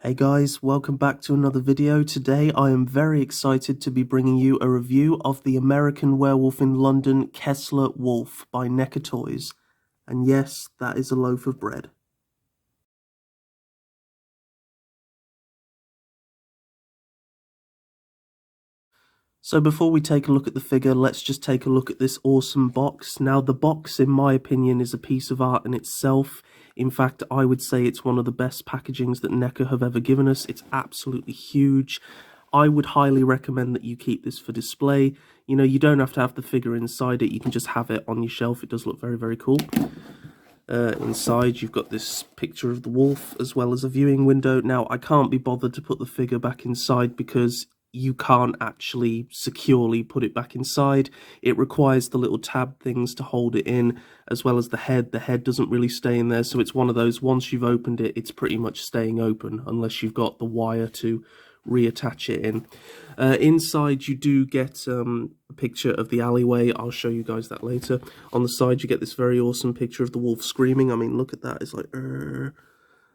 Hey guys, welcome back to another video. Today I am very excited to be bringing you a review of the American Werewolf in London Kessler Wolf by NECA Toys. And yes, that is a loaf of bread. So before we take a look at the figure, let's just take a look at this awesome box. Now the box, in my opinion, is a piece of art in itself. In fact, I would say it's one of the best packagings that NECA have ever given us. It's absolutely huge. I would highly recommend that you keep this for display. You know, you don't have to have the figure inside it. You can just have it on your shelf. It does look very, very cool. Inside, you've got this picture of the wolf as well as a viewing window. Now, I can't be bothered to put the figure back inside because you can't actually securely put it back inside. It requires the little tab things to hold it in, as well as the head. The head doesn't really stay in there, so it's one of those, once you've opened it, it's pretty much staying open, unless you've got the wire to reattach it in. Inside, you do get a picture of the alleyway. I'll show you guys that later. On the side, you get this very awesome picture of the wolf screaming. I mean, look at that. It's like,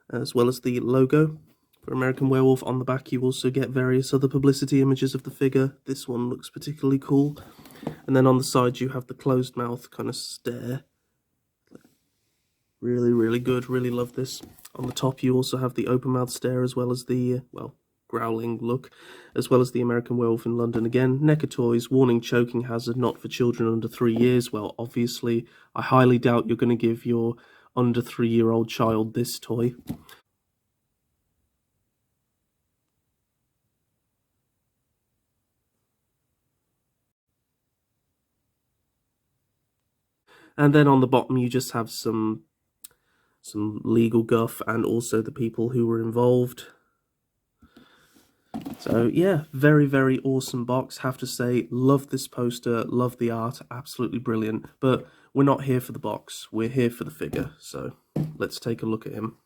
as well as the logo for American Werewolf. On the back, you also get various other publicity images of the figure. This one looks particularly cool. And then on the side, you have the closed mouth kind of stare. Really, really good. Really love this. On the top, you also have the open mouth stare, as well as the, well, growling look, as well as the American Werewolf in London again. NECA Toys, warning choking hazard, not for children under 3 years. Well, obviously, I highly doubt you're going to give your under 3-year-old child this toy. And then on the bottom, you just have some legal guff and also the people who were involved. So yeah, very, very awesome box. Have to say, love this poster, love the art, absolutely brilliant. But we're not here for the box, we're here for the figure. So let's take a look at him.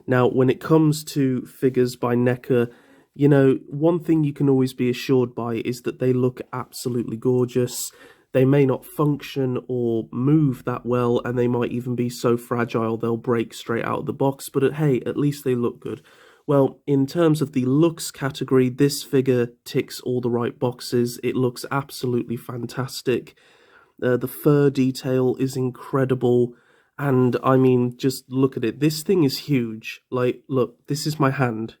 Now, when it comes to figures by NECA, you know, one thing you can always be assured by is that they look absolutely gorgeous. They may not function or move that well, and they might even be so fragile they'll break straight out of the box, but hey, at least they look good. Well, in terms of the looks category, this figure ticks all the right boxes. It looks absolutely fantastic. The fur detail is incredible. And I mean, just look at it. This thing is huge. Like, look, this is my hand.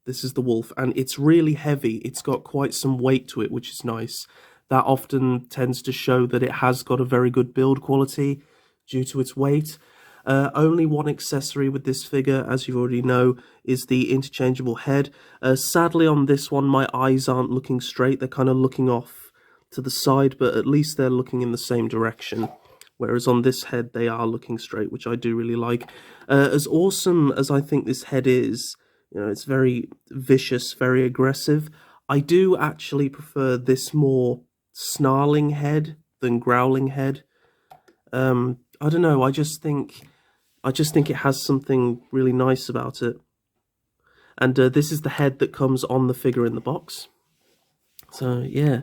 This is the wolf, and it's really heavy. It's got quite some weight to it, which is nice. That often tends to show that it has got a very good build quality due to its weight. Only one accessory with this figure, as you already know, is the interchangeable head. Sadly, on this one, my eyes aren't looking straight. They're kind of looking off to the side, but at least they're looking in the same direction. Whereas on this head, they are looking straight, which I do really like. As awesome as I think this head is, you know, it's very vicious, very aggressive. I do actually prefer this more snarling head than growling head. I don't know, I just think it has something really nice about it. And this is the head that comes on the figure in the box. So yeah,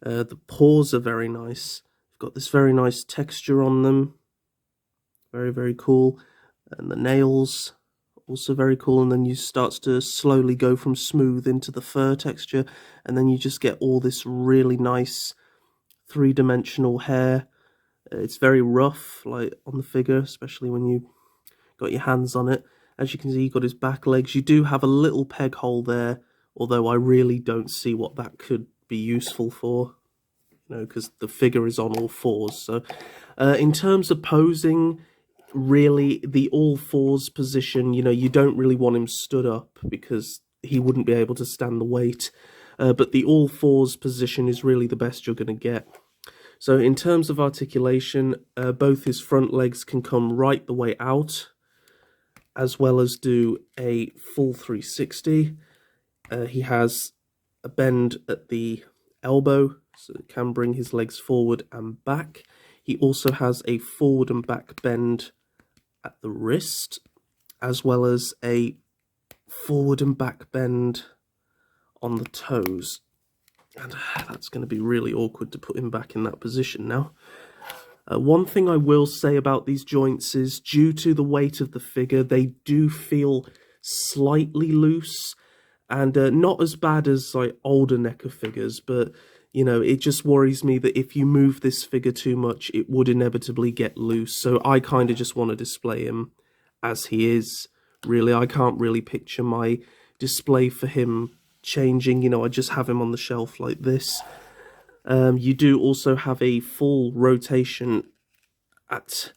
the paws are very nice. Got this very nice texture on them. Very, very cool. And the nails, also very cool. And then you start to slowly go from smooth into the fur texture. And then you just get all this really nice three-dimensional hair. It's very rough, like on the figure, especially when you got your hands on it. As you can see, you've got his back legs. You do have a little peg hole there, although I really don't see what that could be useful for. Because the figure is on all fours. So in terms of posing, really the all fours position, you know, you don't really want him stood up because he wouldn't be able to stand the weight. But the all fours position is really the best you're going to get. So in terms of articulation, both his front legs can come right the way out, as well as do a full 360. He has a bend at the elbow, so it can bring his legs forward and back. He also has a forward and back bend at the wrist, as well as a forward and back bend on the toes. And that's going to be really awkward to put him back in that position now. One thing I will say about these joints is, due to the weight of the figure, they do feel slightly loose, and not as bad as like older NECA figures, but you know, it just worries me that if you move this figure too much, it would inevitably get loose. So I kind of just want to display him as he is. Really, I can't really picture my display for him changing. You know, I just have him on the shelf like this. You do also have a full rotation at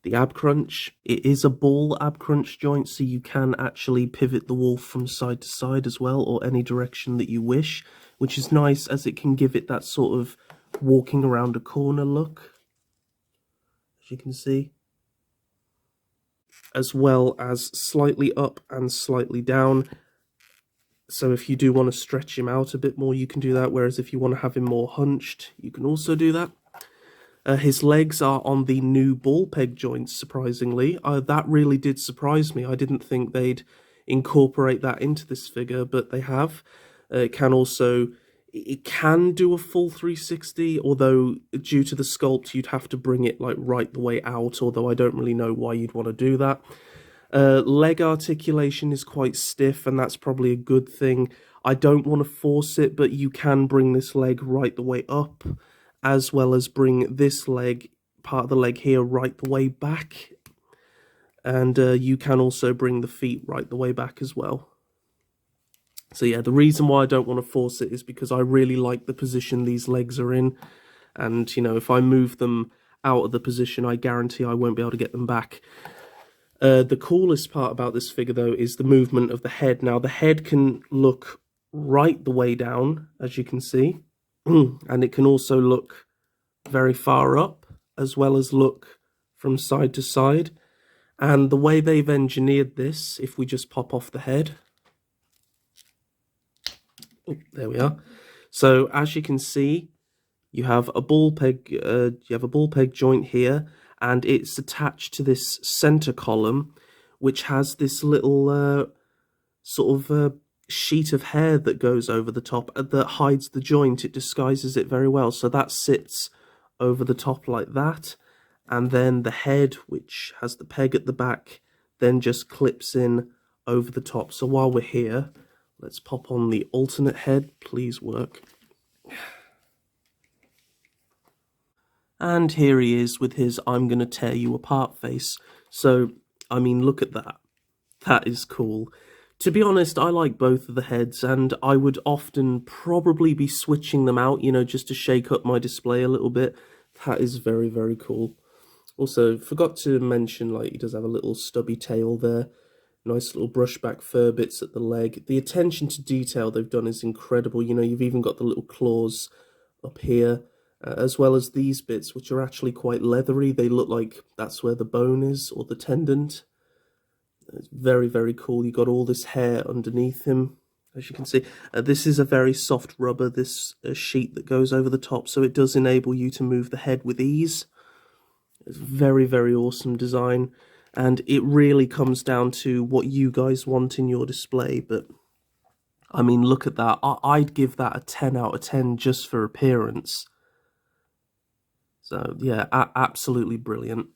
the ab crunch. It is a ball ab crunch joint, so you can actually pivot the wolf from side to side as well, or any direction that you wish, which is nice as it can give it that sort of walking around a corner look, as you can see, as well as slightly up and slightly down. So if you do want to stretch him out a bit more, you can do that, whereas if you want to have him more hunched, you can also do that. His legs are on the new ball peg joints, surprisingly. That really did surprise me. I didn't think they'd incorporate that into this figure, but they have. It can do a full 360, although due to the sculpt, you'd have to bring it like right the way out, although I don't really know why you'd want to do that. Leg articulation is quite stiff, and that's probably a good thing. I don't want to force it, but you can bring this leg right the way up, as well as bring this leg, part of the leg here, right the way back. And you can also bring the feet right the way back as well. So yeah, the reason why I don't want to force it is because I really like the position these legs are in. And, you know, if I move them out of the position, I guarantee I won't be able to get them back. The coolest part about this figure, though, is the movement of the head. Now, the head can look right the way down, as you can see. And it can also look very far up, as well as look from side to side. And the way they've engineered this, if we just pop off the head, there we are. So as you can see, you have a ball peg. Joint here, and it's attached to this center column, which has this little sort of sheet of hair that goes over the top that hides the joint. It disguises it very well. So that sits over the top like that, and then the head, which has the peg at the back, then just clips in over the top. So while we're here, let's pop on the alternate head. Please work. And here he is with his "I'm gonna tear you apart" face. So, I mean, look at that. That is cool. To be honest, I like both of the heads, and I would often probably be switching them out, you know, just to shake up my display a little bit. That is very, very cool. Also, forgot to mention, like, he does have a little stubby tail there. Nice little brushback fur bits at the leg. The attention to detail they've done is incredible. You know, you've even got the little claws up here, as well as these bits, which are actually quite leathery. They look like that's where the bone is, or the tendon. It's very, very cool. You got all this hair underneath him, as you can see. This is a very soft rubber, this sheet that goes over the top, so it does enable you to move the head with ease. It's very, very awesome design, and it really comes down to what you guys want in your display. But I mean, look at that. I'd give that a 10 out of 10 just for appearance. So yeah, absolutely brilliant.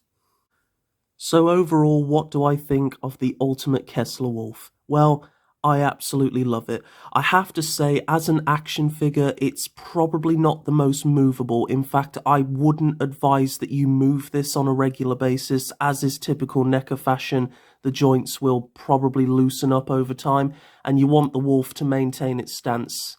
So overall, what do I think of the Ultimate Kessler Wolf? Well, I absolutely love it. I have to say, as an action figure, it's probably not the most movable. In fact, I wouldn't advise that you move this on a regular basis. As is typical NECA fashion, the joints will probably loosen up over time, and you want the wolf to maintain its stance.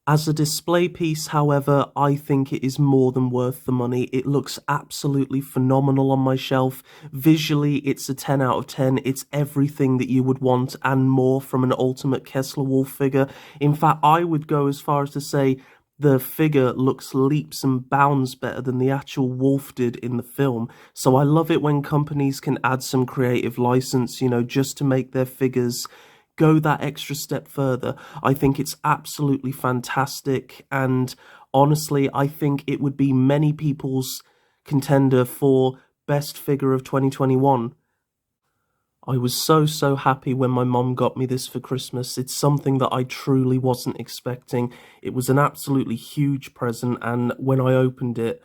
As a display piece, however, I think it is more than worth the money. It looks absolutely phenomenal on my shelf. Visually, it's a 10 out of 10. It's everything that you would want and more from an Ultimate Kessler Wolf figure. In fact, I would go as far as to say the figure looks leaps and bounds better than the actual wolf did in the film. So I love it when companies can add some creative license, you know, just to make their figures go that extra step further. I think it's absolutely fantastic, and honestly, I think it would be many people's contender for best figure of 2021. I was so happy when my mom got me this for Christmas. It's something that I truly wasn't expecting. It was an absolutely huge present, and when I opened it,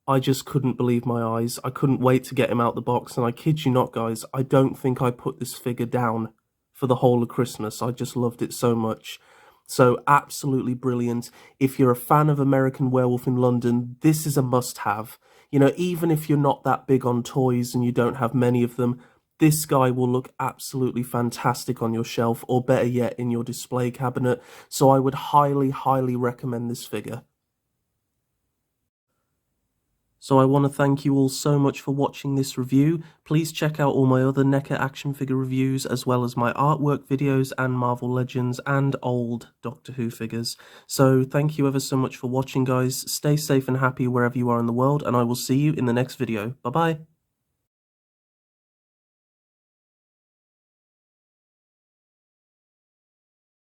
I just couldn't believe my eyes. I couldn't wait to get him out the box, and I kid you not, guys, I don't think I put this figure down for the whole of Christmas. I just loved it so much. So absolutely brilliant. If you're a fan of American Werewolf in London, this is a must-have. You know, even if you're not that big on toys and you don't have many of them, this guy will look absolutely fantastic on your shelf, or better yet, in your display cabinet. So I would highly, highly recommend this figure. So I want to thank you all so much for watching this review. Please check out all my other NECA action figure reviews, as well as my artwork videos and Marvel Legends and old Doctor Who figures. So thank you ever so much for watching, guys. Stay safe and happy wherever you are in the world, and I will see you in the next video. Bye-bye.